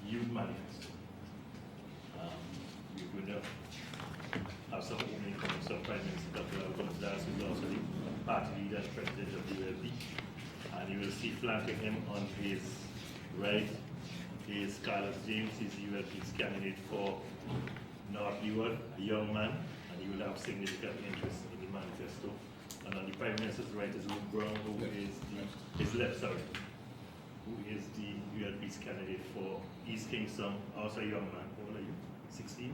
Youth Manifesto. We're going to have some opening comments from Prime Minister Dr. Ralph Gonsalves, who is also the party leader and president of the ULP. And you will see flanking him on his right is Carlos James. He's the ULP's candidate for North Leeward, a young man, and he will have significant interest in the manifesto. And on the Prime Minister's right is Luke Brown, who is his left, sorry, who is the ULP's candidate for East Kingston, also a young man. How old are you? 16?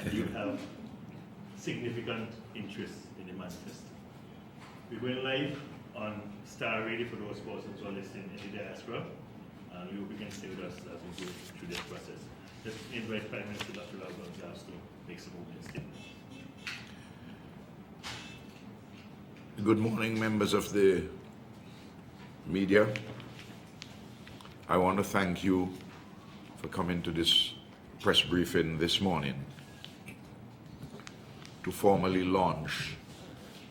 And you have significant interest in the manifesto. We're going live on Star Radio for those persons who are listening in the diaspora, and we hope you can stay with us as we go through this process. Let's invite Prime Minister Dr. Ralph Gonsalves to make some opening statements. Good morning, members of the media. I want to thank you for coming to this press briefing this morning to formally launch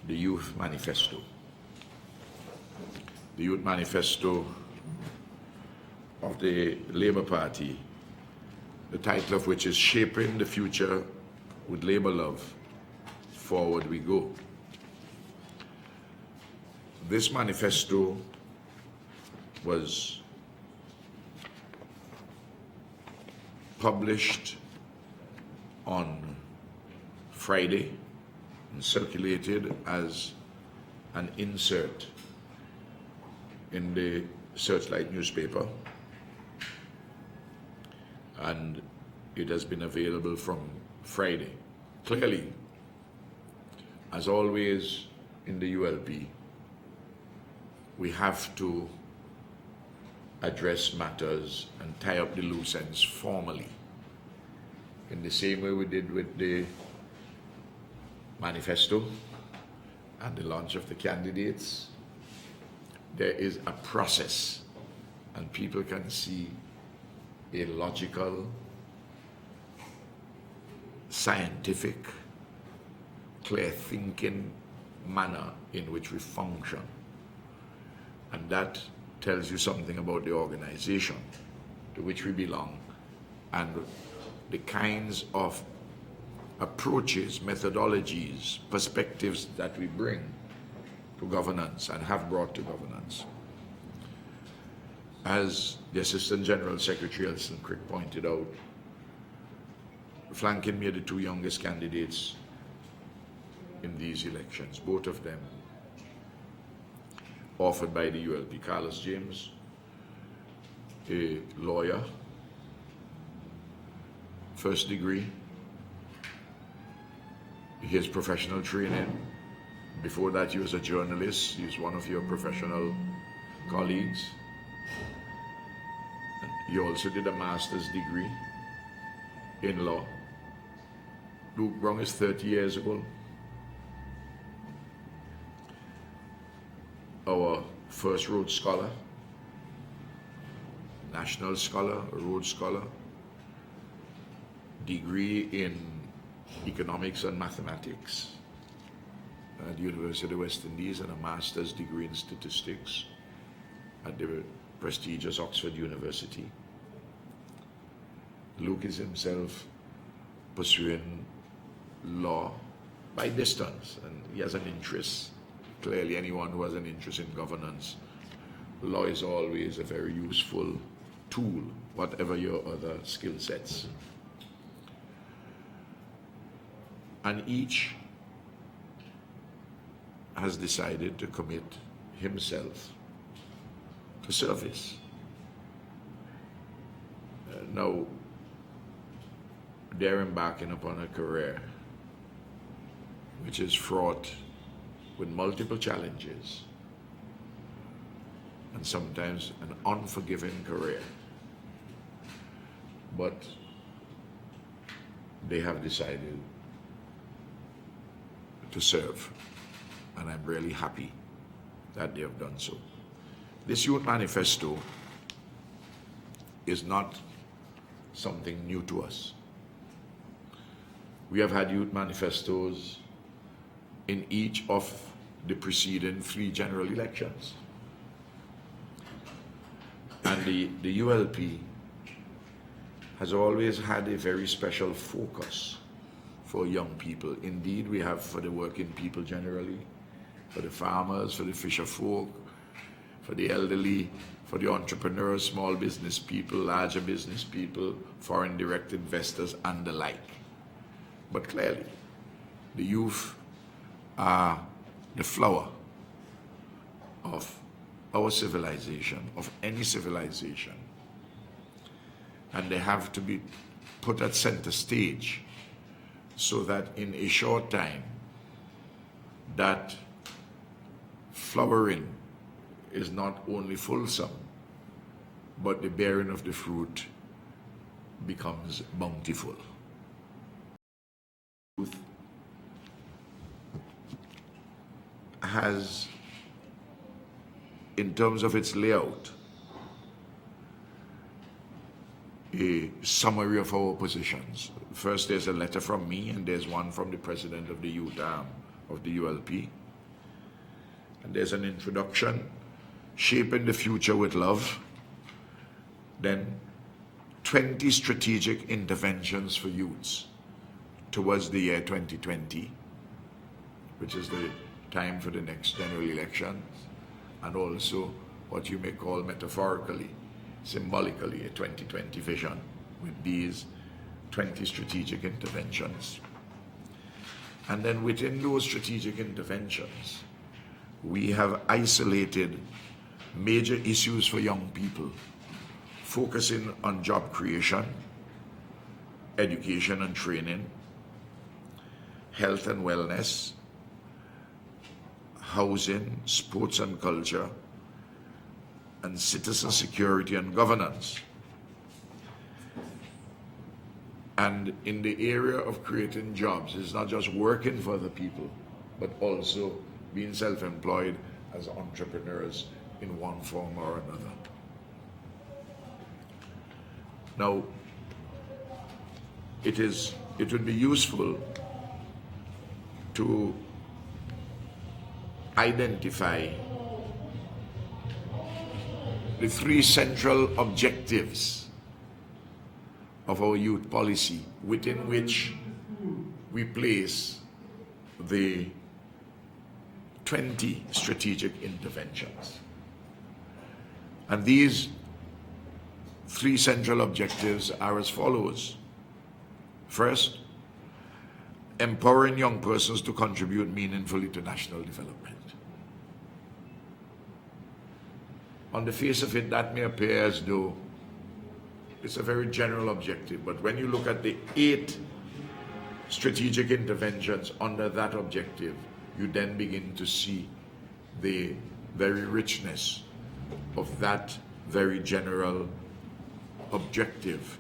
the Youth Manifesto. The Youth Manifesto of the Labour Party, the title of which is Shaping the Future with Labour Love, Forward We Go. This manifesto was published on Friday and circulated as an insert in the Searchlight newspaper, and it has been available from Friday. Clearly, as always in the ULP, we have to address matters and tie up the loose ends formally, in the same way we did with the manifesto and the launch of the candidates. There is a process, and people can see a logical, scientific, clear-thinking manner in which we function. And that tells you something about the organization to which we belong and the kinds of approaches, methodologies, perspectives that we bring to governance and have brought to governance. As the Assistant General Secretary Elson Crick pointed out, flanking me are the two youngest candidates in these elections, both of them offered by the ULP. Carlos James, a lawyer, first degree, his professional training. Before that, he was a journalist. He was one of your professional colleagues. He also did a master's degree in law. Luke Brown is 30 years old. Our first Rhodes Scholar, National Scholar, Rhodes Scholar, degree in economics and mathematics at the University of the West Indies, and a master's degree in statistics at the prestigious Oxford University. Luke is himself pursuing law by distance, and he has an interest. Clearly, anyone who has an interest in governance, law is always a very useful tool, whatever your other skill sets. And each has decided to commit himself to service. Now, they're embarking upon a career which is fraught with multiple challenges and sometimes an unforgiving career. But they have decided to serve, and I'm really happy that they have done so. This Youth Manifesto is not something new to us. We have had youth manifestos in each of the preceding 3 general elections. And the ULP has always had a very special focus for young people. Indeed, we have for the working people generally, for the farmers, for the fisher folk, for the elderly, for the entrepreneurs, small business people, larger business people, foreign direct investors, and the like. But clearly, the youth are the flower of our civilization, of any civilization. And they have to be put at center stage so that in a short time, that flowering is not only fulsome, but the bearing of the fruit becomes bountiful. Youth has, in terms of its layout, a summary of our positions. First, there's a letter from me, and there's one from the president of the youth arm of the ULP. And there's an introduction, shaping the future with love. Then 20 strategic interventions for youths towards the year 2020, which is the time for the next general elections, and also what you may call metaphorically, symbolically, a 2020 vision with these 20 strategic interventions. And then within those strategic interventions, we have isolated major issues for young people, focusing on job creation, education and training, health and wellness, housing, sports and culture, and citizen security and governance. And in the area of creating jobs, it's not just working for the people, but also being self-employed as entrepreneurs in one form or another. Now, it would be useful to identify the three central objectives of our youth policy, within which we place the 20 strategic interventions. And these three central objectives are as follows. First, empowering young persons to contribute meaningfully to national development. On the face of it, that may appear as though it's a very general objective, but when you look at the 8 strategic interventions under that objective, you then begin to see the very richness of that very general objective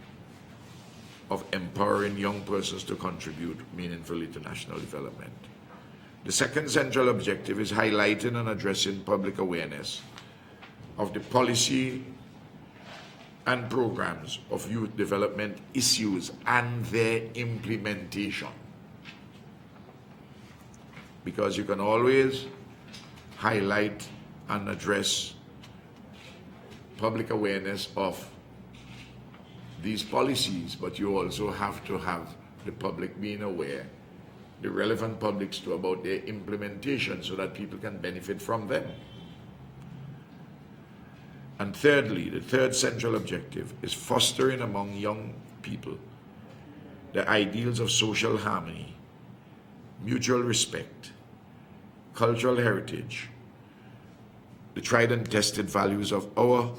of empowering young persons to contribute meaningfully to national development. The second central objective is highlighting and addressing public awareness of the policy and programs of youth development issues and their implementation. Because you can always highlight and address public awareness of these policies, but you also have to have the public being aware, the relevant publics too, about their implementation so that people can benefit from them. And thirdly, the third central objective is fostering among young people the ideals of social harmony, mutual respect, cultural heritage, the tried and tested values of our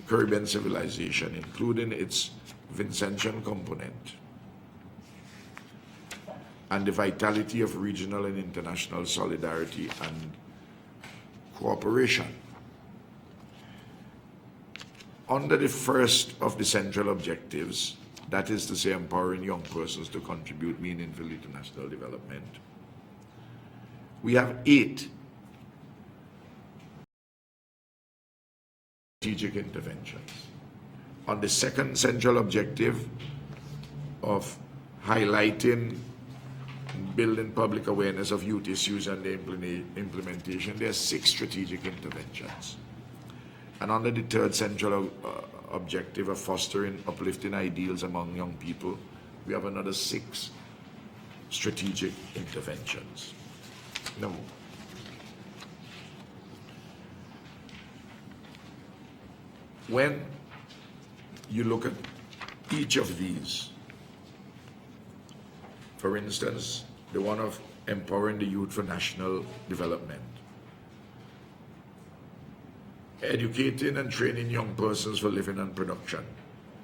Caribbean civilization, including its Vincentian component, and the vitality of regional and international solidarity and cooperation. Under the first of the central objectives, that is to say, empowering young persons to contribute meaningfully to national development, we have 8 strategic interventions. On the second central objective of highlighting and building public awareness of youth issues and their implementation, there are 6 strategic interventions. And under the third central objective of fostering uplifting ideals among young people, we have another 6 strategic interventions. Now, when you look at each of these, for instance, the one of empowering the youth for national development, educating and training young persons for living and production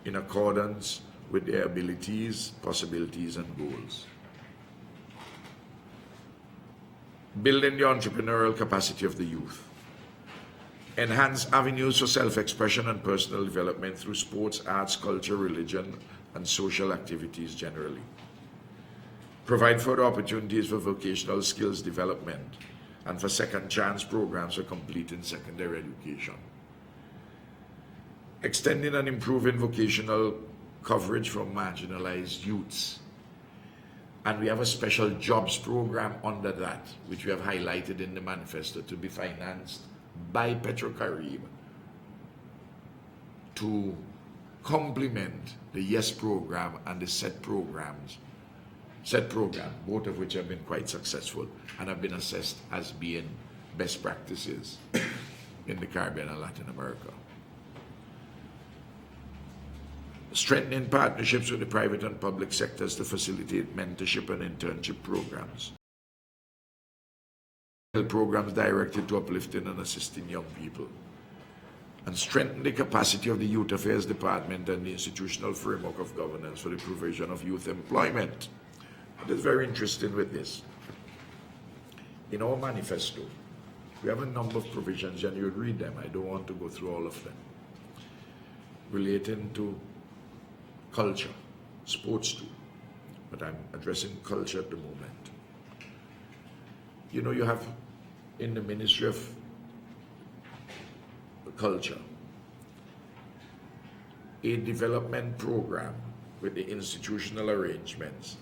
in accordance with their abilities, possibilities, and goals. Building the entrepreneurial capacity of the youth. Enhance avenues for self-expression and personal development through sports, arts, culture, religion, and social activities generally. Provide further opportunities for vocational skills development and for second chance programs for completing secondary education. Extending and improving vocational coverage for marginalized youths. And we have a special jobs program under that, which we have highlighted in the manifesto, to be financed by Petrocarib to complement the YES program and the SET program, both of which have been quite successful and have been assessed as being best practices in the Caribbean and Latin America. Strengthening partnerships with the private and public sectors to facilitate mentorship and internship programs. Programs directed to uplifting and assisting young people. And strengthen the capacity of the Youth Affairs Department and the institutional framework of governance for the provision of youth employment. It is very interesting with this. In our manifesto, we have a number of provisions, and you would read them. I don't want to go through all of them. Relating to culture, sports too, but I'm addressing culture at the moment. You know, you have in the Ministry of Culture a development program with the institutional arrangements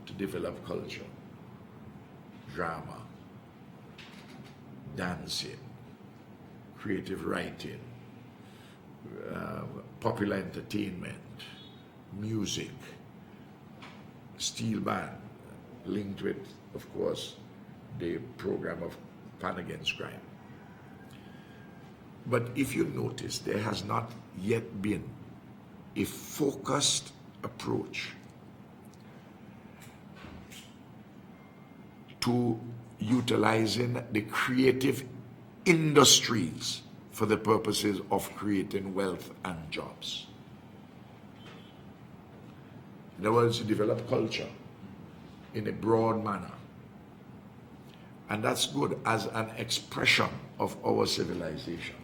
to develop culture, drama, dancing, creative writing, popular entertainment, music, steel band, linked with, of course, the program of Pan Against Crime. But if you notice, there has not yet been a focused approach to utilizing the creative industries for the purposes of creating wealth and jobs. In other words, you develop culture in a broad manner. And that's good as an expression of our civilization.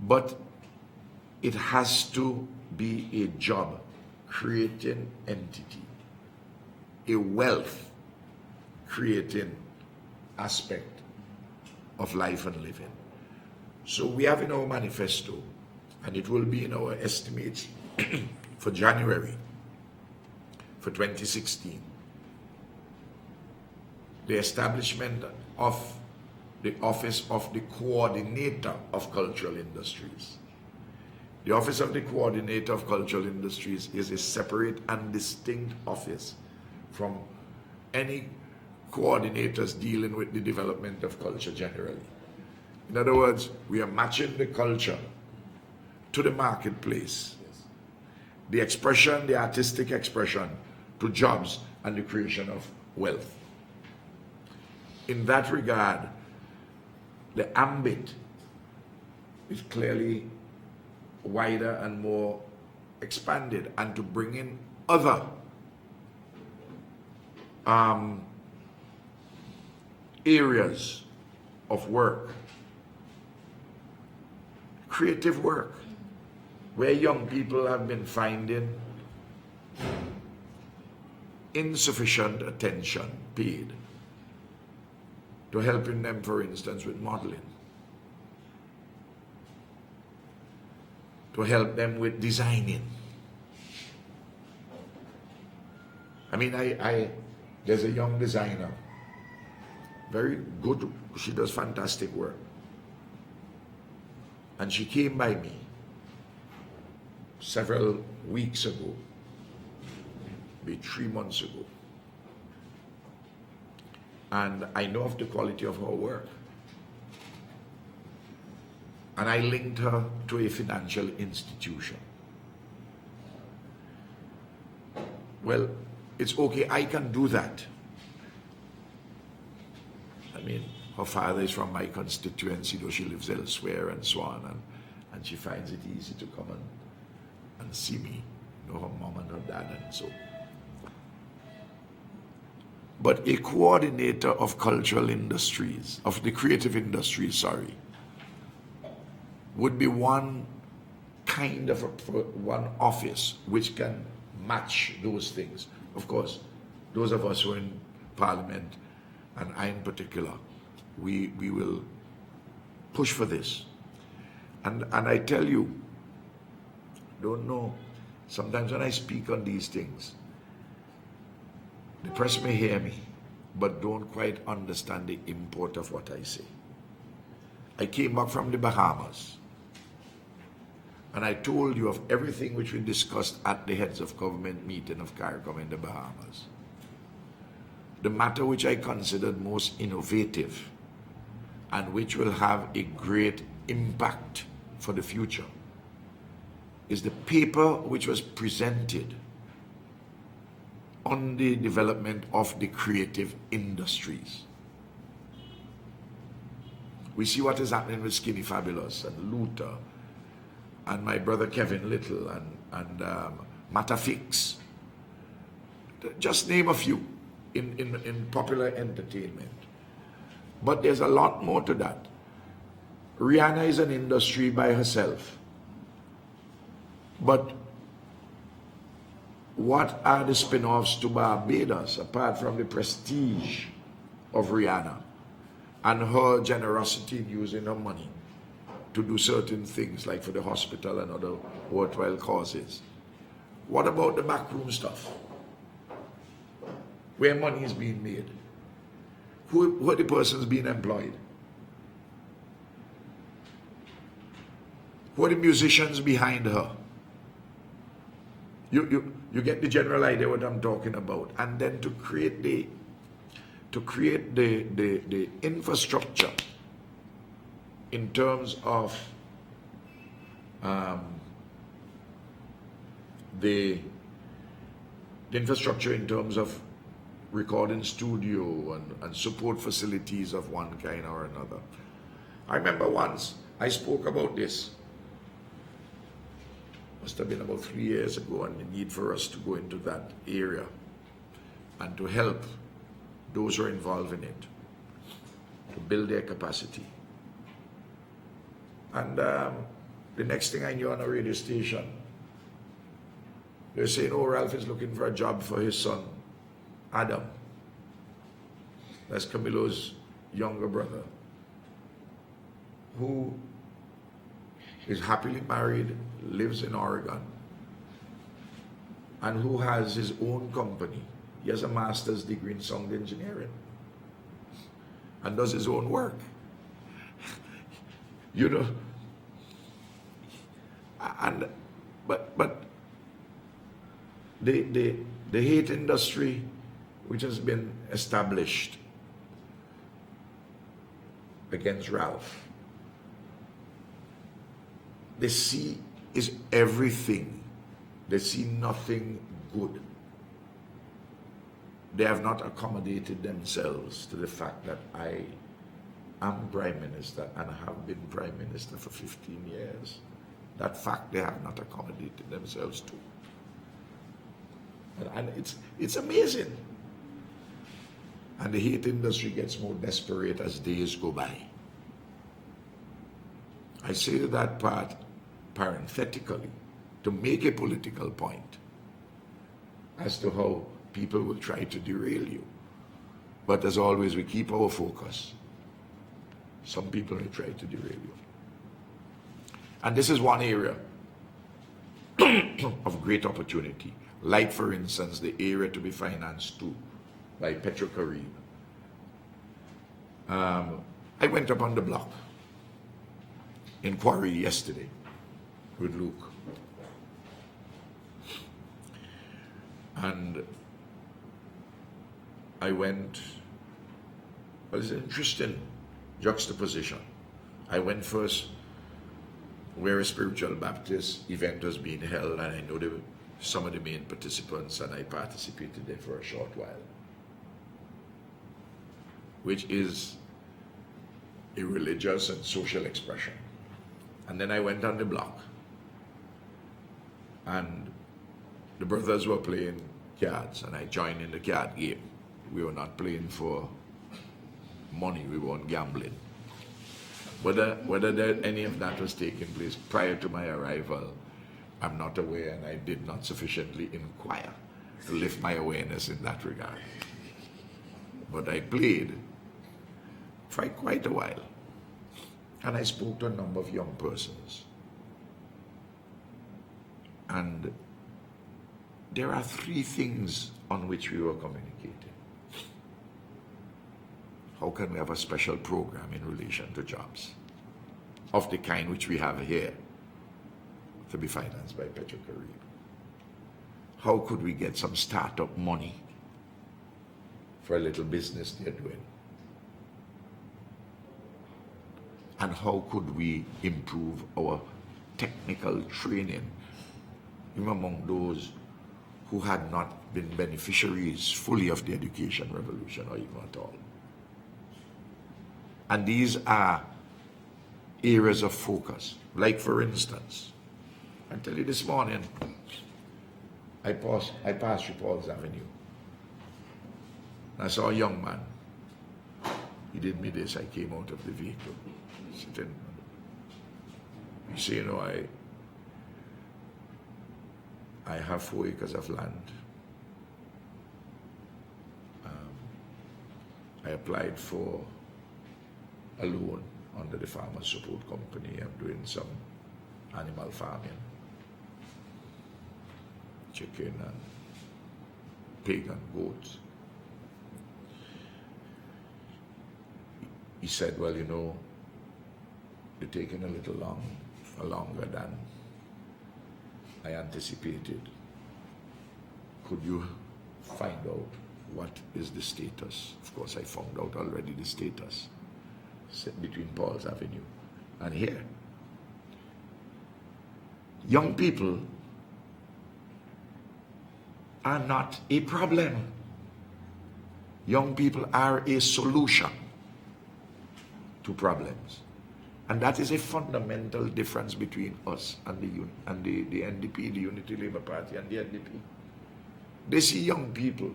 But it has to be a job creating entity, a wealth creating aspect of life and living. So we have in our manifesto, and it will be in our estimates for January, for 2016, the establishment of the Office of the Coordinator of Cultural Industries. The Office of the Coordinator of Cultural Industries is a separate and distinct office from any coordinators dealing with the development of culture generally. In other words, we are matching the culture to the marketplace, the expression, the artistic expression, to jobs and the creation of wealth. In that regard, the ambit is clearly wider and more expanded, and to bring in other areas of work, creative work, where young people have been finding insufficient attention paid, to helping them, for instance, with modeling, to help them with designing. I mean, there's a young designer, very good, she does fantastic work. And she came by me several weeks ago, maybe 3 months ago. And I know of the quality of her work. And I linked her to a financial institution. Well, it's okay, I can do that. I mean, her father is from my constituency, though she lives elsewhere and so on, and she finds it easy to come and see me, you know, her mom and her dad and so. But a coordinator of cultural industries, of the creative industries, sorry, would be one kind of one office which can match those things. Of course, those of us who are in Parliament, and I in particular, we will push for this. And I tell you, don't know, sometimes when I speak on these things, the press may hear me, but don't quite understand the import of what I say. I came back from the Bahamas, and I told you of everything which we discussed at the heads of government meeting of CARICOM in the Bahamas. The matter which I considered most innovative and which will have a great impact for the future is the paper which was presented on the development of the creative industries. We see what is happening with Skinny Fabulous and Luther and my brother Kevin Little and Matafix. Just name a few in popular entertainment. But there's a lot more to that. Rihanna is an industry by herself. But what are the spin-offs to Barbados apart from the prestige of Rihanna and her generosity in using her money to do certain things like for the hospital and other worthwhile causes? What about the backroom stuff where money is being made? Who are the persons being employed? Who are the musicians behind her? You get the general idea what I'm talking about. And then to create the infrastructure in terms of the infrastructure in terms of recording studio and support facilities of one kind or another. I remember once I spoke about this, must have been about 3 years ago, and the need for us to go into that area and to help those who are involved in it to build their capacity. And the next thing I knew on a radio station, they're saying, oh, Ralph is looking for a job for his son, Adam. That's Camilo's younger brother, who is happily married, lives in Oregon, and who has his own company. He has a master's degree in sound engineering and does his own work. You know, and but the hate industry which has been established against Ralph, they see is everything. They see nothing good. They have not accommodated themselves to the fact that I am Prime Minister and have been Prime Minister for 15 years. That fact they have not accommodated themselves to. And it's amazing. And the hate industry gets more desperate as days go by. I say that part parenthetically to make a political point as to how people will try to derail you. But as always, we keep our focus. Some people will try to derail you. And this is one area of great opportunity. Like, for instance, the area to be financed too by Petrocarib. I went up on the block inquiry yesterday with Luke. And I went, well, it's an interesting juxtaposition. I went first where a spiritual Baptist event was being held, and I know some of the main participants, and I participated there for a short while, which is a religious and social expression. And then I went on the block, and the brothers were playing cards, and I joined in the card game. We were not playing for money, we weren't gambling. Whether any of that was taking place prior to my arrival, I'm not aware, and I did not sufficiently inquire to lift my awareness in that regard. But I played for quite a while, and I spoke to a number of young persons. And there are three things on which we were communicating. How can we have a special program in relation to jobs of the kind which we have here to be financed by Petro-Caribbean? How could we get some startup money for a little business they're doing? And how could we improve our technical training, even among those who had not been beneficiaries fully of the education revolution or even at all? And these are areas of focus. Like, for instance, I tell you, this morning, I passed through Paul's Avenue. I saw a young man. He did me this. I came out of the vehicle, sitting. You see, I have 4 acres of land. I applied for a loan under the Farmers Support Company. I'm doing some animal farming, chicken and pig and goats. He said, well, you're taking a little longer than I anticipated. Could you find out what is the status? Of course, I found out already the status between Paul's Avenue and here. Young people are not a problem. Young people are a solution to problems. And that is a fundamental difference between us and the NDP, the Unity Labour Party, and the NDP. They see young people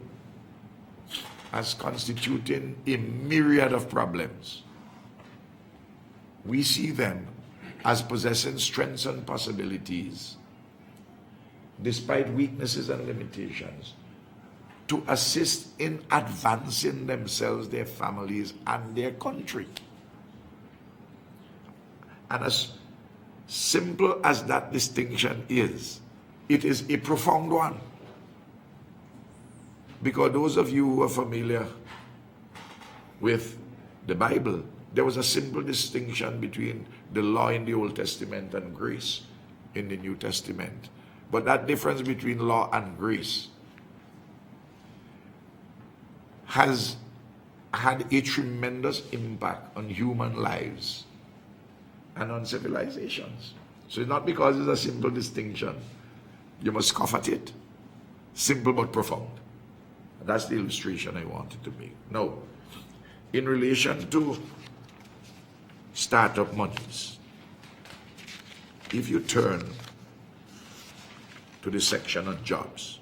as constituting a myriad of problems. We see them as possessing strengths and possibilities, despite weaknesses and limitations, to assist in advancing themselves, their families, and their country. And as simple as that distinction is, it is a profound one. Because those of you who are familiar with the Bible, there was a simple distinction between the law in the Old Testament and grace in the New Testament. But that difference between law and grace has had a tremendous impact on human lives and on civilizations. So it's not because it's a simple distinction you must scoff at it. Simple but profound. That's the illustration I wanted to make. Now, in relation to startup monies, if you turn to the section on jobs,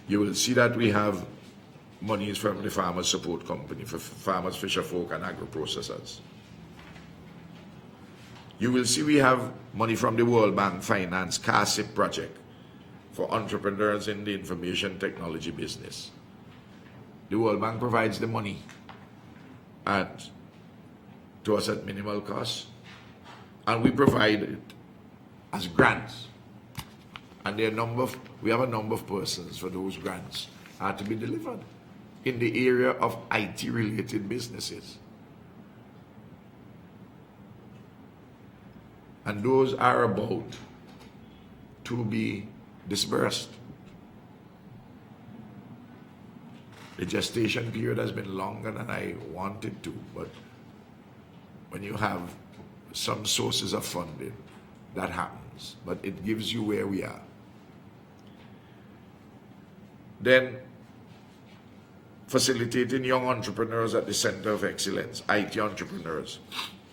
you will see that we have monies from the Farmers Support Company for farmers, fisherfolk, and agro-processors. You will see we have money from the World Bank Finance CARSIP project for entrepreneurs in the information technology business. The World Bank provides the money to us at minimal cost, and we provide it as grants. And we have a number of persons for those grants are to be delivered in the area of IT-related businesses. And those are about to be disbursed. The gestation period has been longer than I wanted to, but when you have some sources of funding, that happens. But it gives you where we are. Then, facilitating young entrepreneurs at the Center of Excellence, IT entrepreneurs,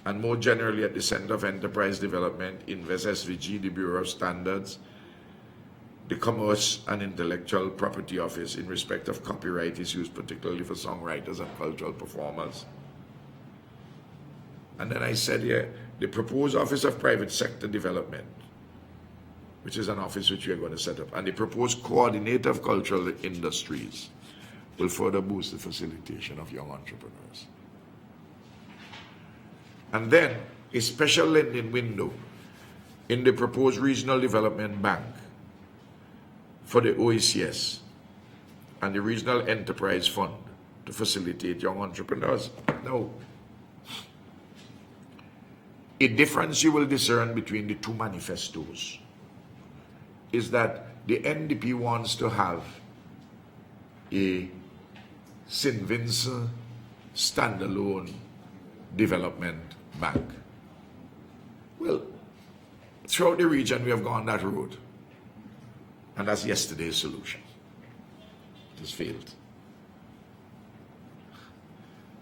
and more generally at the Center of Enterprise Development, Invest SVG, the Bureau of Standards, the Commerce and Intellectual Property Office in respect of copyright issues, particularly for songwriters and cultural performers. And then I said here, the proposed Office of Private Sector Development, which is an office which we are going to set up, and the proposed Coordinator of Cultural Industries will further boost the facilitation of young entrepreneurs. And then a special lending window in the proposed Regional Development Bank for the OECS and the Regional Enterprise Fund to facilitate young entrepreneurs. Now, a difference you will discern between the two manifestos is that the NDP wants to have a St. Vincent standalone development bank. Well, throughout the region we have gone that road, and that's yesterday's solution. It has failed.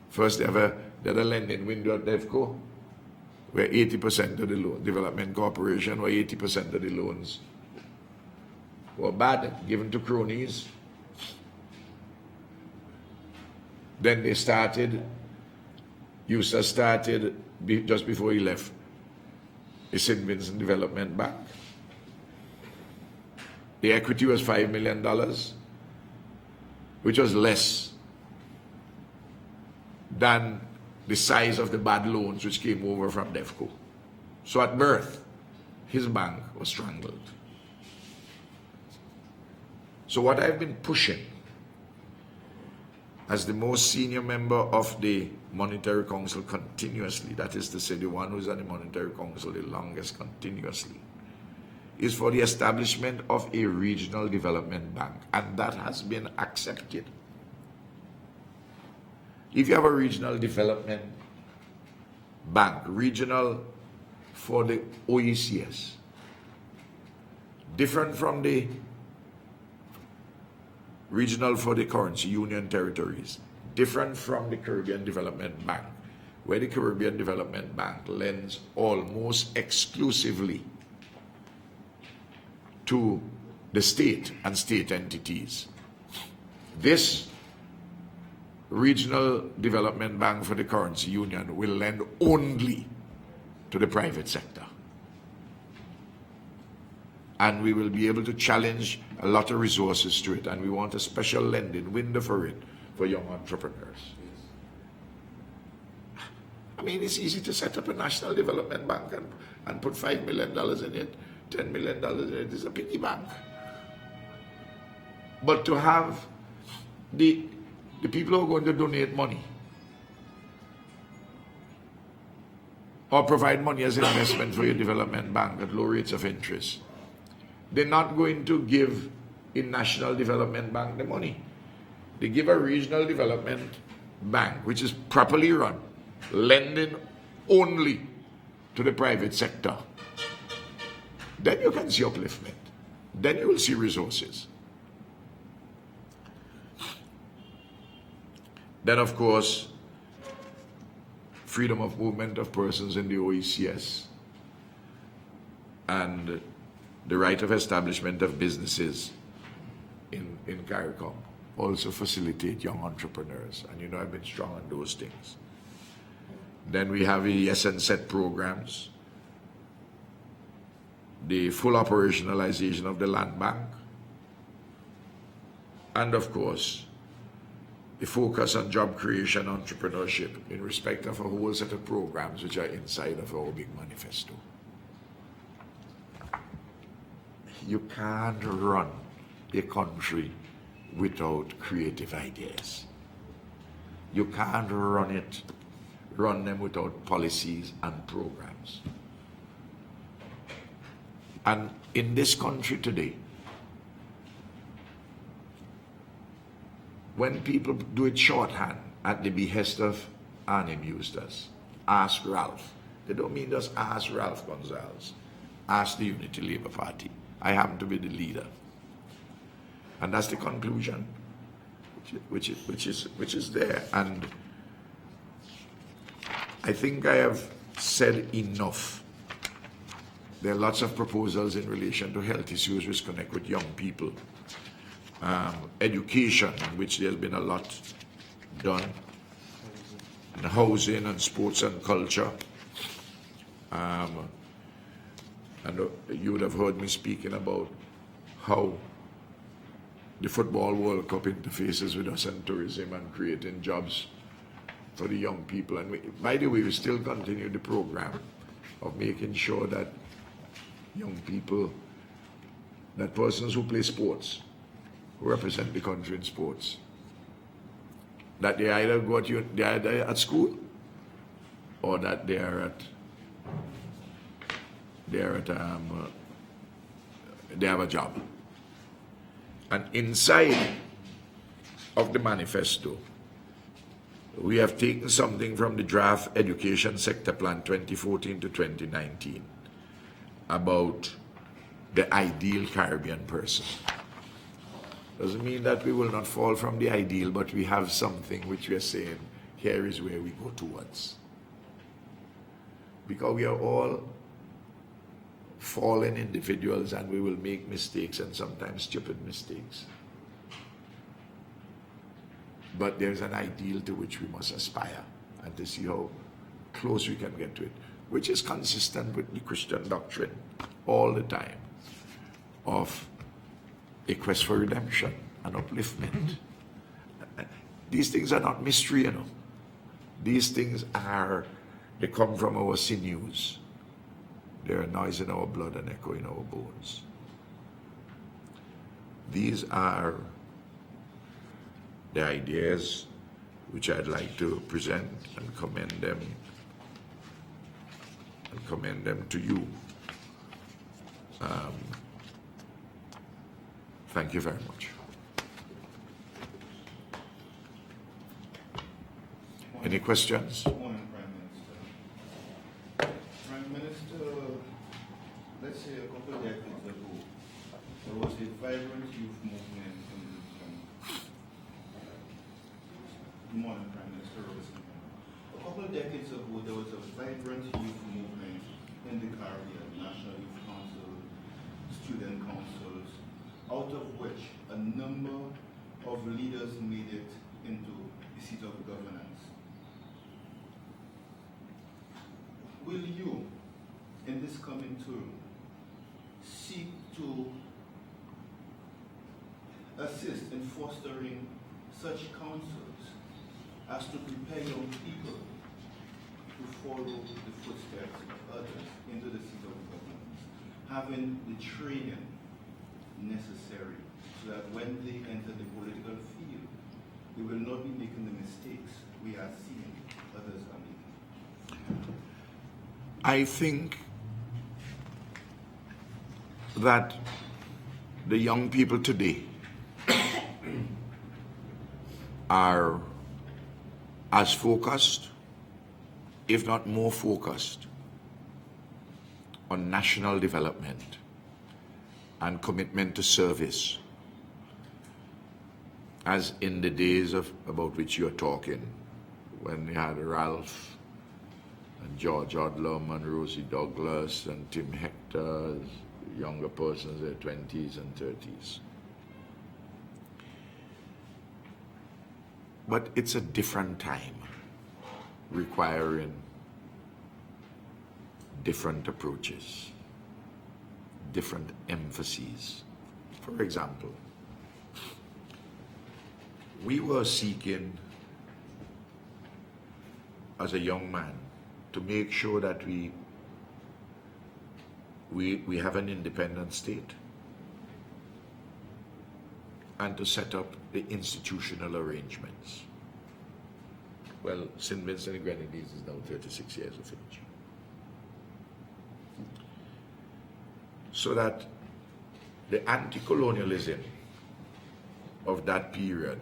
First, they had a lending window at DEVCO, where 80% of the loan, Development Corporation, where 80% of the loans were bad, given to cronies. Then they started, USA started just before he left, a St. Vincent Development Bank. The equity was $5 million, which was less than the size of the bad loans which came over from DEVCO. So at birth, his bank was strangled. So what I've been pushing as the most senior member of the Monetary Council continuously, that is to say the one who's on the Monetary Council the longest continuously, is for the establishment of a regional development bank, and that has been accepted. If you have a regional development bank, regional for the OECS, different from the regional for the currency union territories, different from the Caribbean Development Bank, where the Caribbean Development Bank lends almost exclusively to the state and state entities. This regional development bank for the currency union will lend only to the private sector. And we will be able to challenge a lot of resources to it, and we want a special lending window for it for young entrepreneurs. I mean, it's easy to set up a national development bank and put $5 million in it, $10 million in it. It's a piggy bank. But to have the people who are going to donate money or provide money as investment for your development bank at low rates of interest, they're not going to give a national development bank the money. They give a regional development bank, which is properly run, lending only to the private sector. Then you can see upliftment. Then you will see resources. Then, of course, freedom of movement of persons in the OECS and the right of establishment of businesses in CARICOM also facilitate young entrepreneurs. And you know I've been strong on those things. Then we have the SNSET programs, the full operationalization of the land bank, and of course, the focus on job creation and entrepreneurship in respect of a whole set of programs which are inside of our big manifesto. You can't run a country without creative ideas. You can't run them without policies and programs. And in this country today, when people do it shorthand at the behest of Arnhem Eustace, ask Ralph. They don't mean just ask Ralph Gonsalves. Ask the Unity Labour Party. I happen to be the leader. And that's the conclusion, which is there. And I think I have said enough. There are lots of proposals in relation to health issues which connect with young people. Education, in which there's been a lot done. And housing and sports and culture. And you would have heard me speaking about how the Football World Cup interfaces with us and tourism and creating jobs for the young people. And by the way, we still continue the program of making sure that young people, that persons who play sports, who represent the country in sports, that they either they're either at school or that they have a job. And inside of the manifesto, we have taken something from the draft Education Sector Plan 2014 to 2019 about the ideal Caribbean person. Doesn't mean that we will not fall from the ideal, but we have something which we are saying, here is where we go towards. Because we are all fallen individuals and we will make mistakes and sometimes stupid mistakes. But there's an ideal to which we must aspire and to see how close we can get to it, which is consistent with the Christian doctrine all the time of a quest for redemption and upliftment. These things are not mystery, you know. These things they come from our sinews. They are noise in our blood and echo in our bones. These are the ideas which I'd like to present and commend them to you. Thank you very much. Any questions? Morning, Prime Minister. Prime Minister, let's say a couple of decades ago, there was a vibrant youth movement in the country. Good morning, Prime Minister Robinson. A couple of decades ago, there was a vibrant youth movement in the Caribbean, National Youth Council, student councils, out of which a number of leaders made it into the seat of governance. Will you, in this coming term, seek to assist in fostering such councils as to prepare young people to follow the footsteps of others into the seat of governance, having the training necessary so that when they enter the political field, they will not be making the mistakes we are seeing others are making? I think that the young people today are as focused, if not more focused, on national development and commitment to service as in the days about which you're talking, when you had Ralph and George Odlum and Rosie Douglas and Tim Hector, younger persons in their 20s and 30s. But it's a different time, requiring different approaches, different emphases. For example, we were seeking, as a young man, to make sure that we have an independent state and to set up the institutional arrangements. Well, St. Vincent and Grenadines is now 36 years of age. so that the anti-colonialism of that period,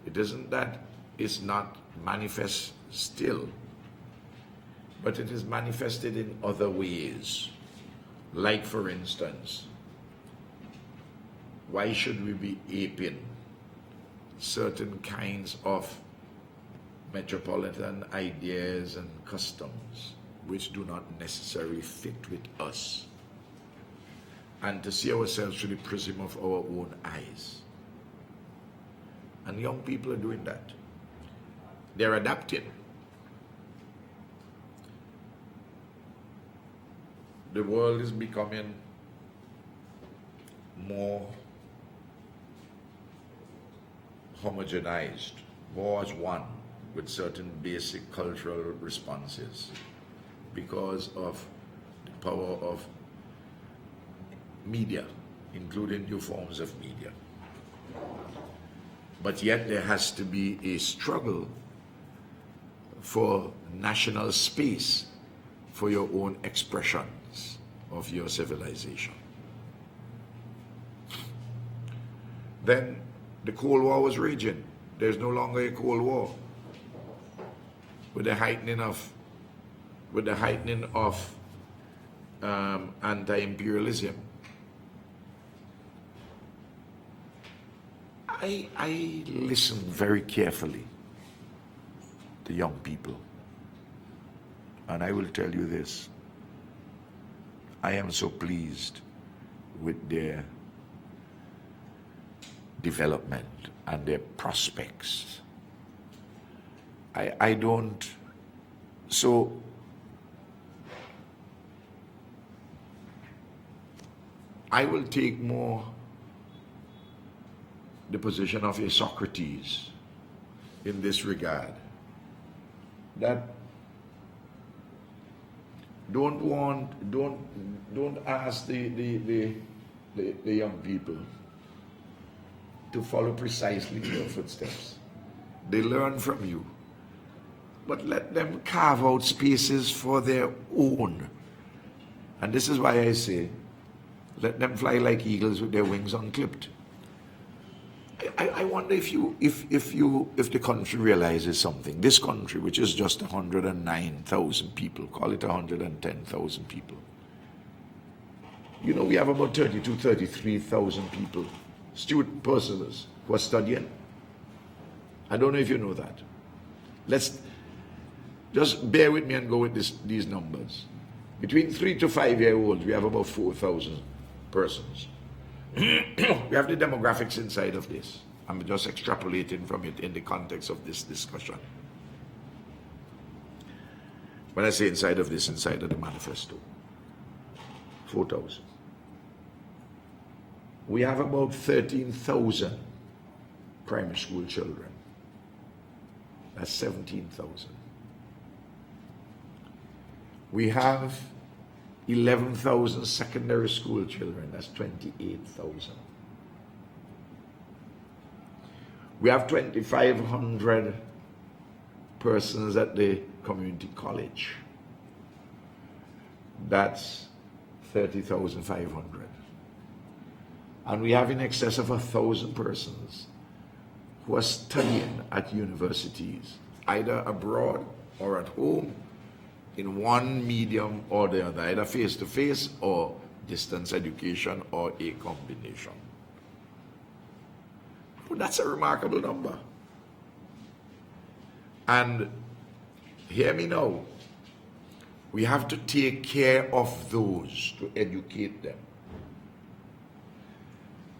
it isn't that it's not manifest still, but it is manifested in other ways. Like, for instance, why should we be aping certain kinds of metropolitan ideas and customs which do not necessarily fit with us, and to see ourselves through the prism of our own eyes? And young people are doing that. They're adapting. The world is becoming more homogenized, more as one, with certain basic cultural responses because of the power of media, including new forms of media. But yet there has to be a struggle for national space for your own expressions of your civilization. Then the Cold War was raging. There's no longer a Cold War. With the heightening of anti-imperialism, I listen very carefully to young people, and I will tell you this: I am so pleased with their development and their prospects. I don't, so I will take more the position of a Socrates in this regard, that don't ask the young people to follow precisely your footsteps. They learn from you, but let them carve out spaces for their own. And this is why I say, let them fly like eagles with their wings unclipped. I wonder if the country realizes something. This country, which is just 109,000 people, call it 110,000 people. You know, we have about 33,000 people, student persons who are studying. I don't know if you know that. Let's just bear with me and go with these numbers. Between 3 to 5 year olds, we have about 4,000 persons. We have the demographics inside of this. I'm just extrapolating from it in the context of this discussion. When I say inside of this, inside of the manifesto, 4,000. We have about 13,000 primary school children. That's 17,000. We have 11,000 secondary school children. That's 28,000. We have 2,500 persons at the community college. That's 30,500. And we have in excess of 1,000 persons who are studying at universities, either abroad or at home, in one medium or the other, either face-to-face or distance education or a combination. Well, that's a remarkable number. And hear me now, we have to take care of those, to educate them.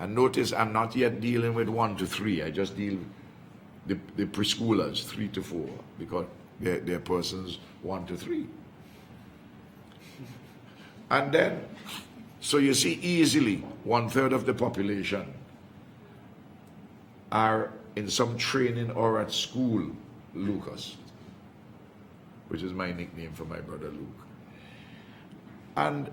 And notice I'm not yet dealing with 1 to 3, I just deal with the preschoolers, 3 to 4, because they're persons 1 to 3. And then, so you see, easily 1/3 of the population are in some training or at school, Lucas, which is my nickname for my brother Luke. And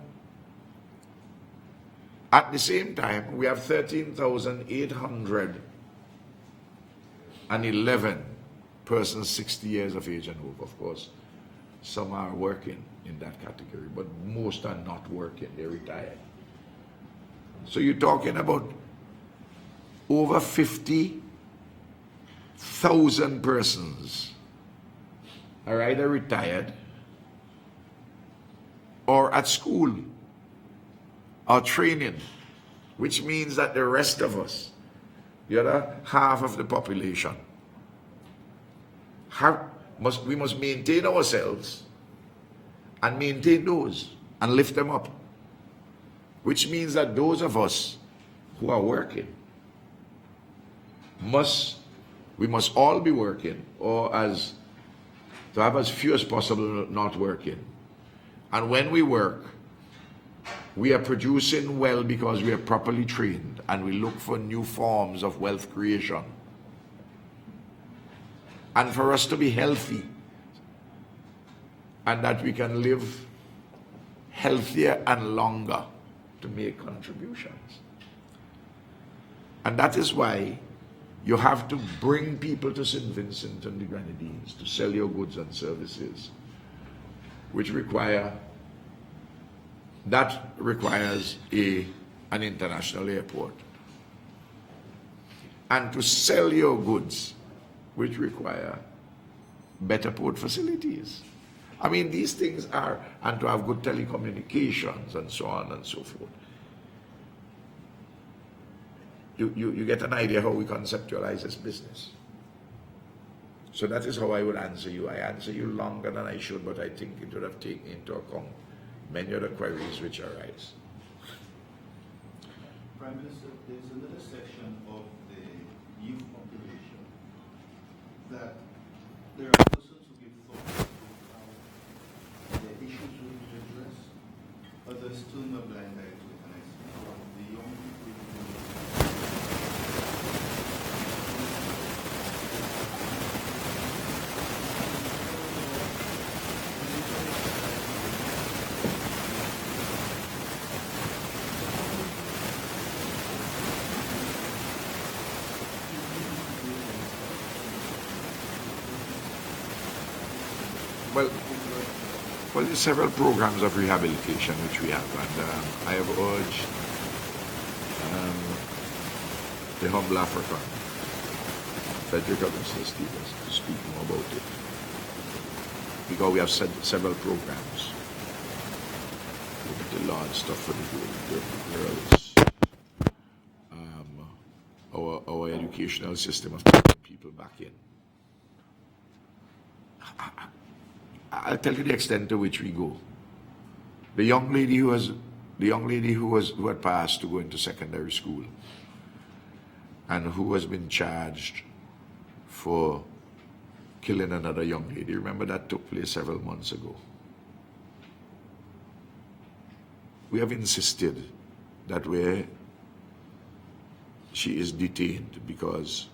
at the same time, we have 13,811 persons 60 years of age and over, of course. Some are working in that category, but most are not working, they're retired. So you're talking about over 50,000 persons are either retired or at school or training, which means that the rest of us, the other half of the population, we must maintain ourselves and maintain those and lift them up, which means that those of us who are working we must all be working, or to have as few as possible not working. And when we work, we are producing well because we are properly trained, and we look for new forms of wealth creation. And for us to be healthy, and that we can live healthier and longer to make contributions. And that is why you have to bring people to St. Vincent and the Grenadines to sell your goods and services, which requires an international airport. And to sell your goods, which require better port facilities. I mean, these things are, and to have good telecommunications and so on and so forth. You get an idea how we conceptualize this business. So that is how I would answer you. I answer you longer than I should, but I think it would have taken into account many other queries which arise. Prime Minister, there's another section of the youth population that there are persons who give thought to how the issues will be addressed, others turn a blind eye to it, and I speak of the young people Well, there's several programs of rehabilitation which we have, and I have urged the humble African, Frederica Gonsalves, to speak more about it, because we have several programs with the large stuff for the girls, our educational system of taking people back in. I'll tell you the extent to which we go. The young lady who had passed to go into secondary school and who has been charged for killing another young lady. Remember that took place several months ago. We have insisted that where she is detained, because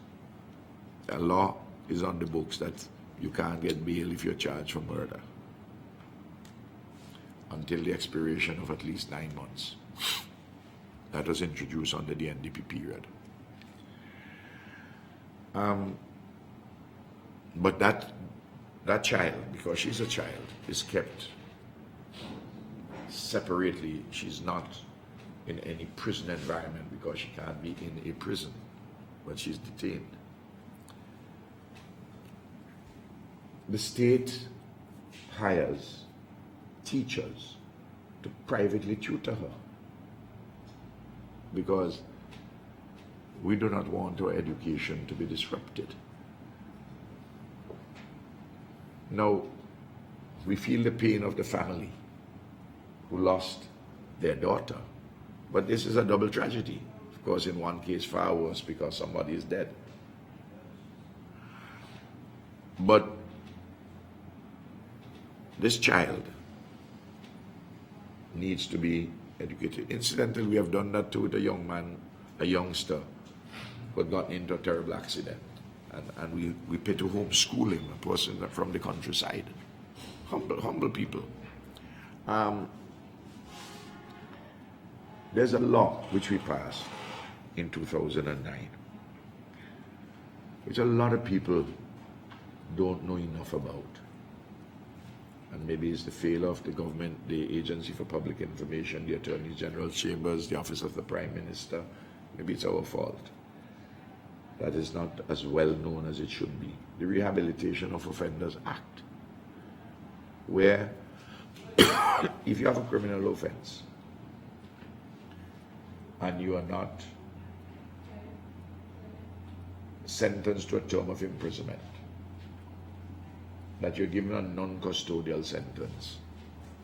a law is on the books that you can't get bail if you're charged for murder until the expiration of at least 9 months. That was introduced under the NDP period. But that child, because she's a child, is kept separately. She's not in any prison environment because she can't be in a prison, but she's detained. The state hires teachers to privately tutor her because we do not want our education to be disrupted. Now, we feel the pain of the family who lost their daughter, but this is a double tragedy. Of course, in one case far worse because somebody is dead. But this child needs to be educated. Incidentally, we have done that to the young man, a youngster, who had gotten into a terrible accident. And we pay to homeschool him, a person from the countryside. Humble people. There's a law which we passed in 2009, which a lot of people don't know enough about. and maybe it's the failure of the government, the Agency for Public Information, the Attorney General's Chambers, the Office of the Prime Minister. Maybe it's our fault. That is not as well known as it should be. The Rehabilitation of Offenders Act, where if you have a criminal offense and you are not sentenced to a term of imprisonment, that you're given a non-custodial sentence,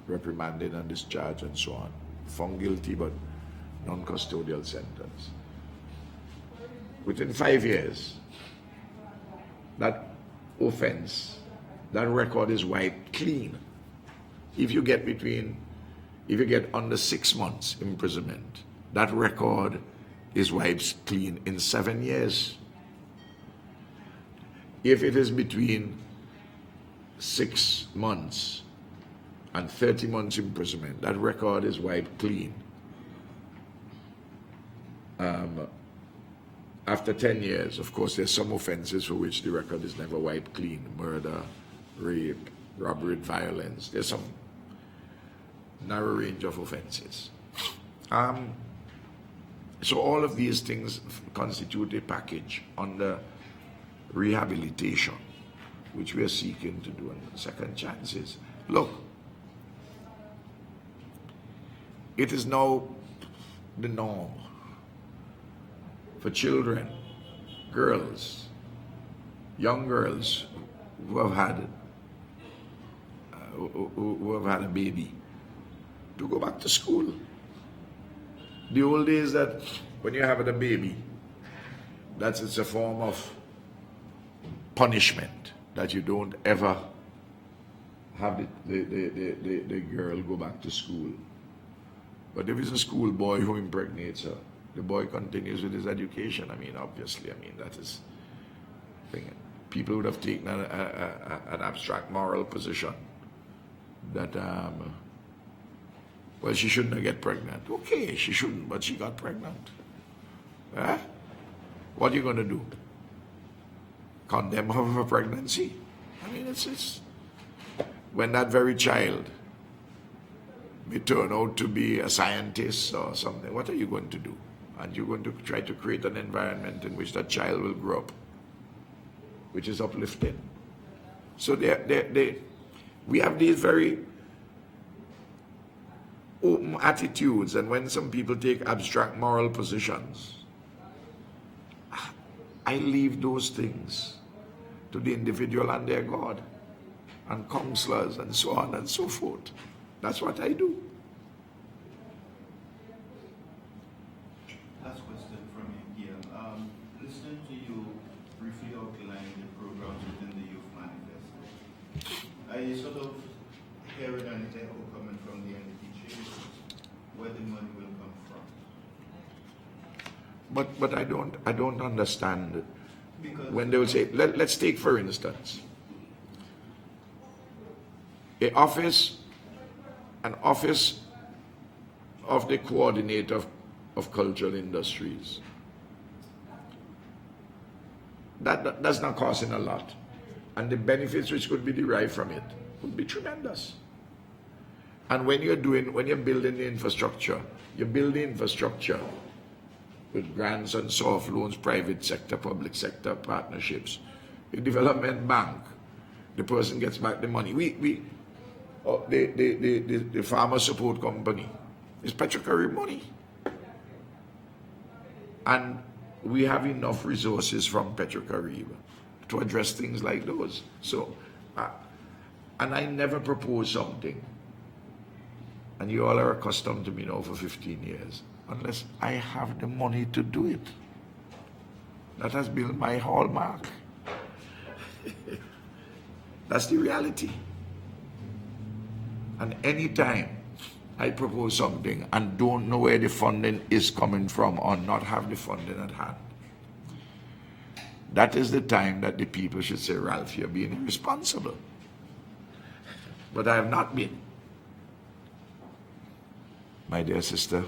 reprimanded and discharged and so on, found guilty but non-custodial sentence. Within 5 years, that offense, that record is wiped clean. If you get under 6 months imprisonment, that record is wiped clean in 7 years. If it is between 6 months and 30 months imprisonment, that record is wiped clean. After 10 years, of course, there's some offenses for which the record is never wiped clean. Murder, rape, robbery, violence. There's some narrow range of offenses. So all of these things constitute a package under rehabilitation, which we are seeking to do, and second chances. Look, it is now the norm for children, girls, young girls who have had a baby to go back to school. The old days that when you're having a baby, it's a form of punishment that you don't ever have the girl go back to school. But if it's a schoolboy who impregnates her, the boy continues with his education. I mean, obviously, that is thing. People would have taken an abstract moral position that well, she shouldn't have get pregnant. Okay, she shouldn't, but she got pregnant. Eh? What are you going to do? Condemn her for pregnancy? It's when that very child may turn out to be a scientist or something, what are you going to do? And you're going to try to create an environment in which that child will grow up, which is uplifting. So we have these very open attitudes, and when some people take abstract moral positions, I leave those things to the individual and their God and counselors and so on and so forth. That's what I do. Last question from me here. Listening to you briefly outline the programs within the Youth Manifesto, I sort of hear an echo coming from the NDP chambers, where the money will come from. But I don't understand Because when they will say, let's take for instance, an office of the coordinator of cultural industries. That does not cost a lot, and the benefits which could be derived from it would be tremendous. And when you're building the infrastructure, you build the infrastructure with grants and soft loans, private sector, public sector partnerships. The development bank, the person gets back the money. The farmer support company is Petrocarib money. And we have enough resources from Petrocarib to address things like those. So, and I never propose something, and you all are accustomed to me now for 15 years, unless I have the money to do it. That has been my hallmark. That's the reality. And anytime I propose something and don't know where the funding is coming from or not have the funding at hand, that is the time that the people should say, Ralph, you're being irresponsible. But I have not been. My dear sister. I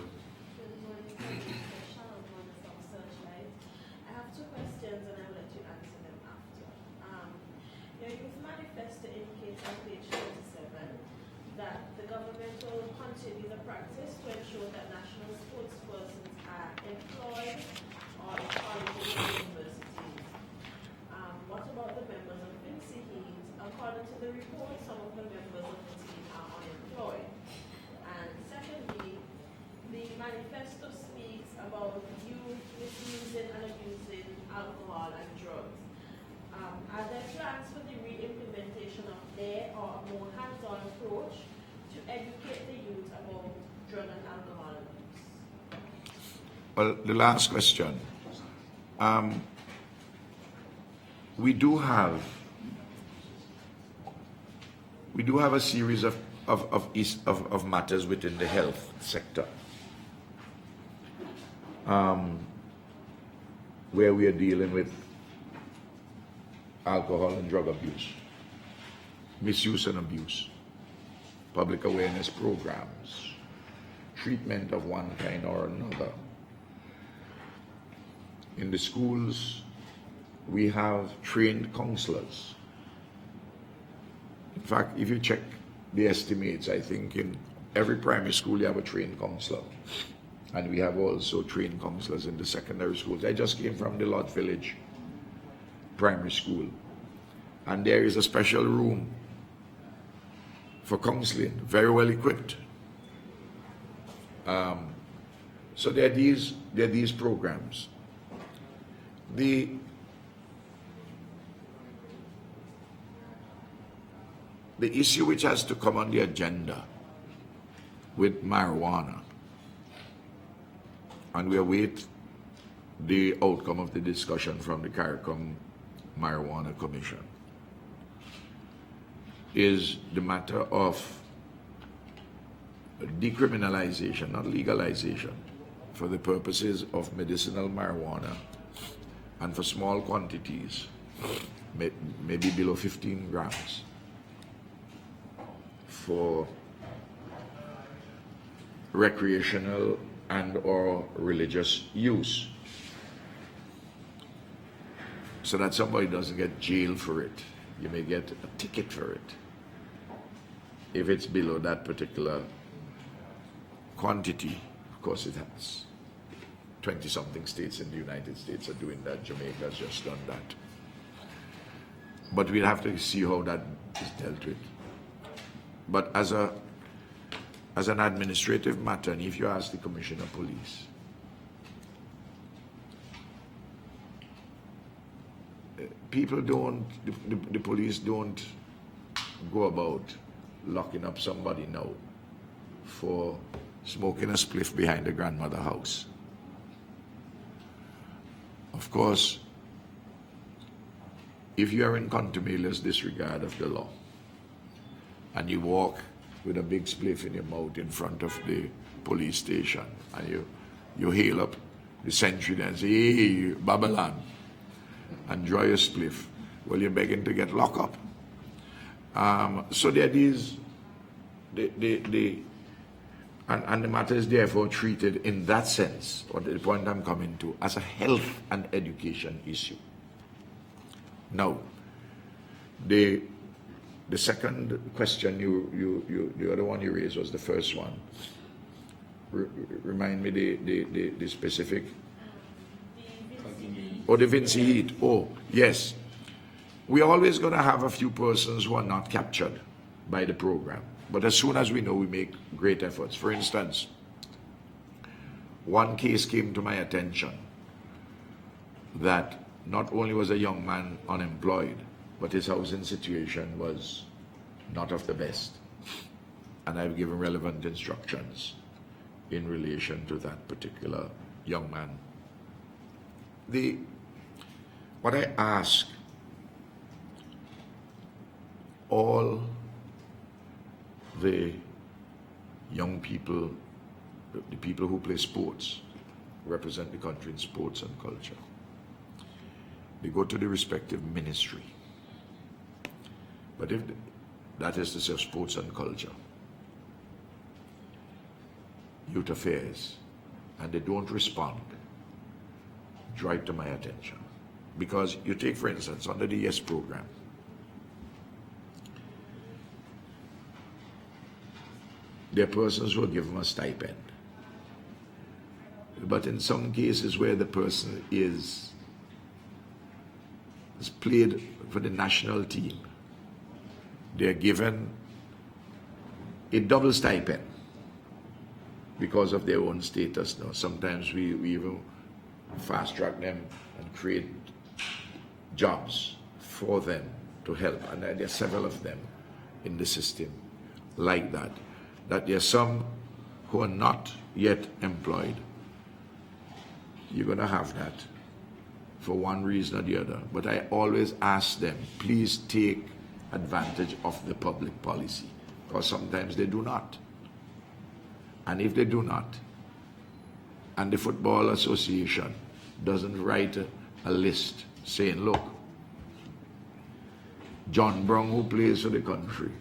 have two questions and I will let you answer them after. Your Youth Manifesto indicates on page 27 is a practice to ensure that national sportspersons are employed or in colleges and universities. What about the members of Vincent? According to the report, some of the members of the team are unemployed. And secondly, the manifesto speaks about youth misusing and abusing alcohol and drugs. Are there plans for the re-implementation of their or a more hands-on approach to educate the youth about drug and alcohol abuse? Well, the last question. We do have a series of matters within the health sector where we are dealing with alcohol and drug abuse, misuse and abuse, public awareness programs, treatment of one kind or another. In the schools, we have trained counselors. In fact, if you check the estimates, I think in every primary school you have a trained counselor. And we have also trained counselors in the secondary schools. I just came from the Lodge Village Primary School. And there is a special room for counseling, very well equipped. So there are these programs. The issue which has to come on the agenda with marijuana, and we await the outcome of the discussion from the CARICOM Marijuana Commission, is the matter of decriminalization, not legalization, for the purposes of medicinal marijuana and for small quantities, maybe below 15 grams, for recreational and or religious use, so that somebody doesn't get jailed for it. You may get a ticket for it if it's below that particular quantity. Of course it has. 20-something states in the United States are doing that. Jamaica has just done that. But we'll have to see how that is dealt with. But as an administrative matter, and if you ask the Commissioner of Police, people don't, the police don't go about locking up somebody now for smoking a spliff behind the grandmother house. Of course, if you are in contumelious disregard of the law and you walk with a big spliff in your mouth in front of the police station and you hail up the sentry and say, "Hey, Babylon," and draw your spliff, well, you're begging to get locked up. So there are these, and the matter is therefore treated in that sense, or the point I'm coming to, as a health and education issue. Now, the second question the other one you raised was the first one. Remind me the specific. The Vincent Heat. Oh, yes. We're always going to have a few persons who are not captured by the program. But as soon as we know, we make great efforts. For instance, one case came to my attention that not only was a young man unemployed, but his housing situation was not of the best. And I've given relevant instructions in relation to that particular young man. What I ask all the young people, the people who play sports, represent the country in sports and culture, they go to the respective ministry. But if that is to say sports and culture, youth affairs, and they don't respond, draw it to my attention. Because you take, for instance, under the YES program, there are persons who will give them a stipend. But in some cases where the person has played for the national team, they're given a double stipend because of their own status now. Sometimes we even fast track them and create jobs for them to help. And there are several of them in the system like that. That there are some who are not yet employed. You're going to have that for one reason or the other. But I always ask them, please take advantage of the public policy, because sometimes they do not. And if they do not, and the Football Association doesn't write a list saying, look, John Brown, who plays for the country,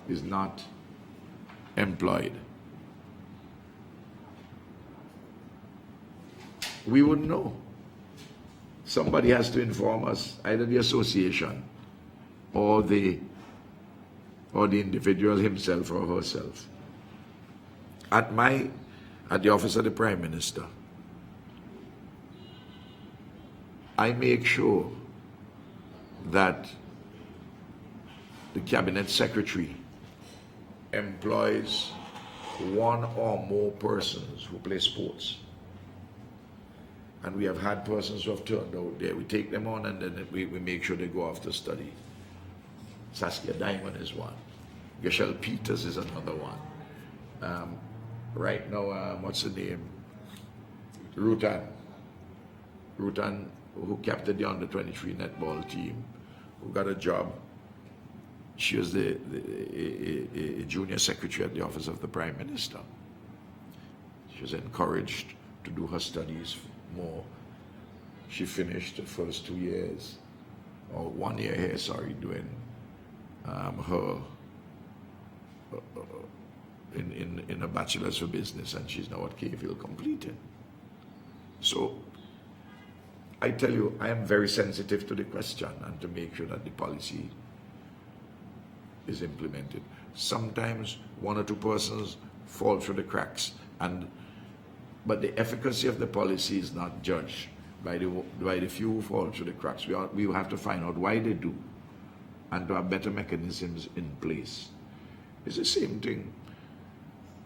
is not employed, we wouldn't know. Somebody has to inform us, either the association or the individual himself or herself. At the office of the Prime Minister, I make sure that the Cabinet Secretary employs one or more persons who play sports. And we have had persons who have turned out there. We take them on and then we make sure they go off to study. Saskia Diamond is one. Geshel Peters is another one. Right now, what's the name? Rutan, who captained the under-23 netball team, who got a job. She was a junior secretary at the office of the Prime Minister. She was encouraged to do her studies more. She finished the first 2 years, or 1 year here, sorry, doing her in a bachelor's for business, and she's now at Caville completed. So I tell you, I am very sensitive to the question and to make sure that the policy is implemented. Sometimes one or two persons fall through the cracks, but the efficacy of the policy is not judged by the few who fall through the cracks. We have to find out why they do and to have better mechanisms in place. It's the same thing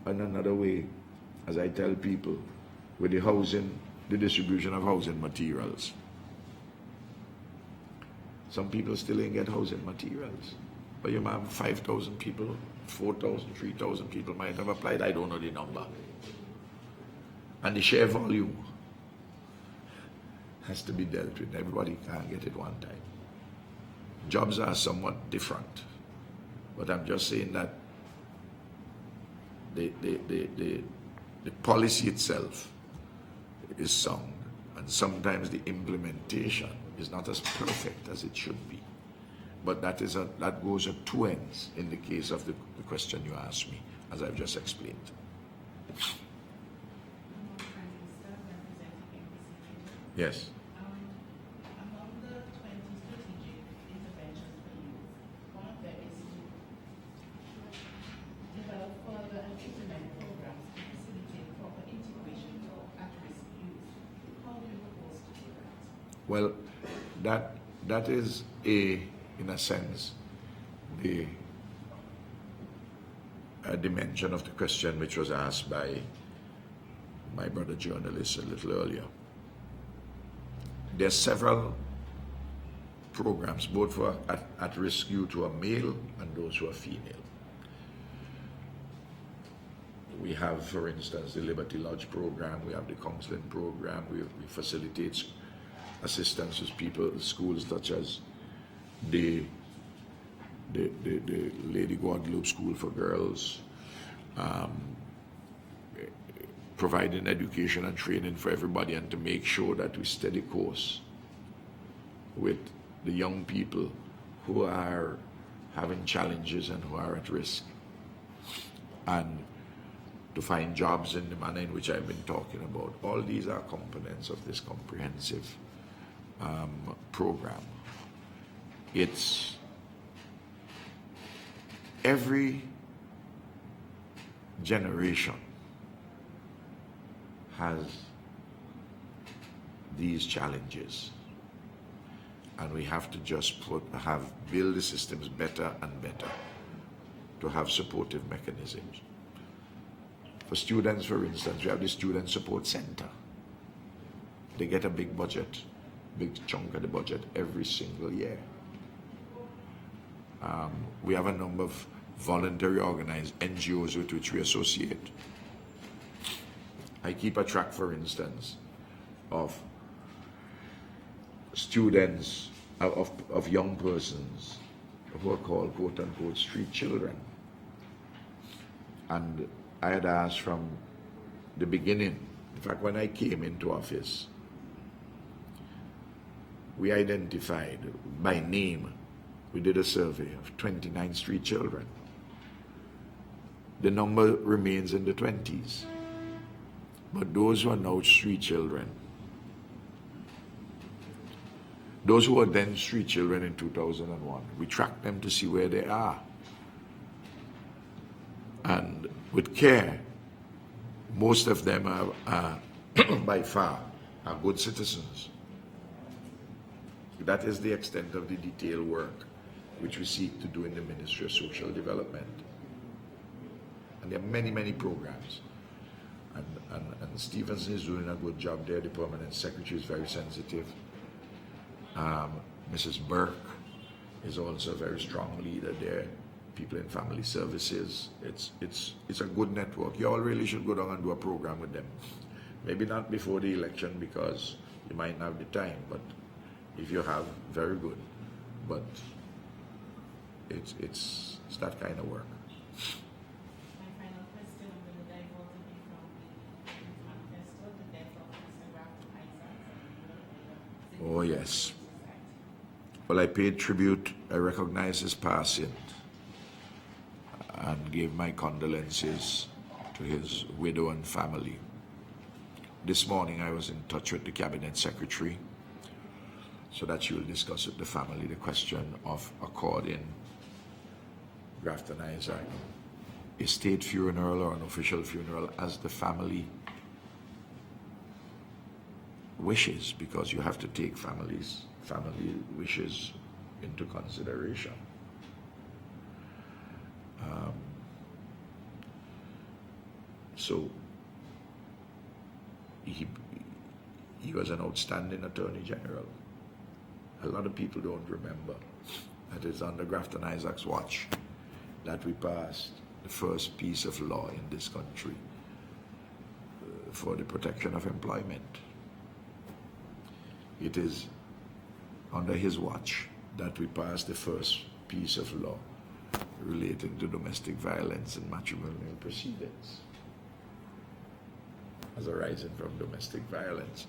in another way, as I tell people, with the housing, the distribution of housing materials. Some people still ain't get housing materials. But you might have 5,000 people, 4,000, 3,000 people might have applied. I don't know the number. And the share volume has to be dealt with. Everybody can't get it one time. Jobs are somewhat different. But I'm just saying that the policy itself is sound. And sometimes the implementation is not as perfect as it should be. But that goes at two ends in the case of the question you asked me, as I've just explained. Yes. Among the 20 strategic interventions for youth, one of them is to develop further and implement programs to facilitate proper integration of at-risk youth. How do you propose to do that? Well, that is in a sense, the dimension of the question which was asked by my brother journalist a little earlier. There are several programs, both for at-risk youth who are male and those who are female. We have, for instance, the Liberty Lodge program, we have the counseling program, we facilitate assistance with people, schools such as the Lady Guadalupe School for Girls, providing education and training for everybody, and to make sure that we stay the course with the young people who are having challenges and who are at risk, and to find jobs in the manner in which I've been talking about. All these are components of this comprehensive program. It's every generation has these challenges, and we have to just build the systems better and better to have supportive mechanisms. For students, for instance, we have the Student Support Center. They get a big budget, big chunk of the budget every single year. We have a number of voluntary organized NGOs with which we associate. I keep a track, for instance, of students, of young persons who are called quote-unquote street children. And I had asked from the beginning, in fact, when I came into office, we identified by name, we did a survey of 29 street children. The number remains in the 20s. But those who are now street children, those who were then street children in 2001, we tracked them to see where they are. And with care, most of them are by far, are good citizens. That is the extent of the detailed work which we seek to do in the Ministry of Social Development. And there are many, many programs. And Stevenson is doing a good job there. The Permanent Secretary is very sensitive. Mrs. Burke is also a very strong leader there. People in family services. It's a good network. You all really should go down and do a program with them. Maybe not before the election because you might not have the time, but if you have, very good. But it's that kind of work. My final question, I'm going to divulge a bit from the Youth Manifesto, the death of Mr. Ralph Gonsalves. Oh yes. Well, I paid tribute. I recognized his passing and gave my condolences to his widow and family. This morning I was in touch with the Cabinet Secretary so that she will discuss with the family the question of according Grafton Isaac a state funeral or an official funeral as the family wishes, because you have to take family wishes into consideration. So he was an outstanding Attorney General. A lot of people don't remember that it's under Grafton Isaac's watch that we passed the first piece of law in this country for the protection of employment. It is under his watch that we passed the first piece of law relating to domestic violence and matrimonial proceedings as arising from domestic violence.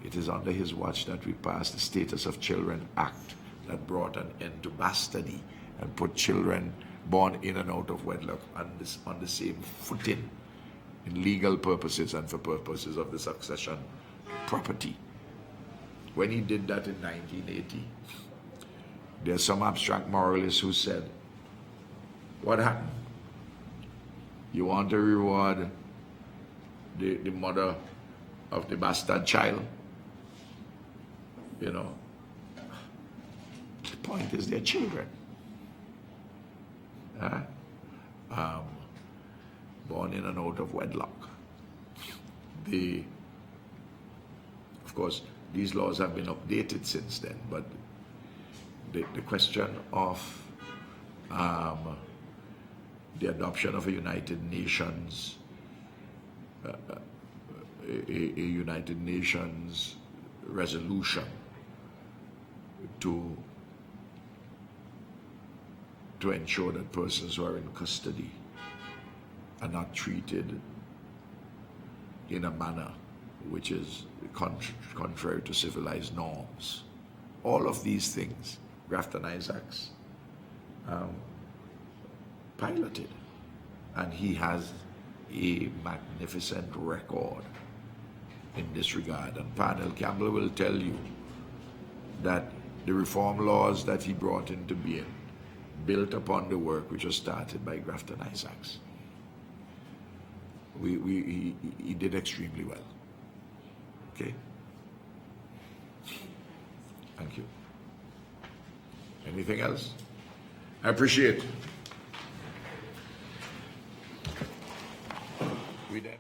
It is under his watch that we passed the Status of Children Act that brought an end to bastardy and put children born in and out of wedlock on the same footing in legal purposes and for purposes of the succession property. When he did that in 1980, there are some abstract moralists who said, what happened? You want to reward the mother of the bastard child? You know, the point is they're children. Born in and out of wedlock. Of course, these laws have been updated since then, but the question of the adoption of a United Nations a United Nations resolution to ensure that persons who are in custody are not treated in a manner which is contrary to civilized norms. All of these things, Grafton Isaacs piloted, and he has a magnificent record in this regard. And Parnell Campbell will tell you that the reform laws that he brought into being built upon the work which was started by Grafton Isaacs. he did extremely well. Okay? Thank you. Anything else? I appreciate it. We then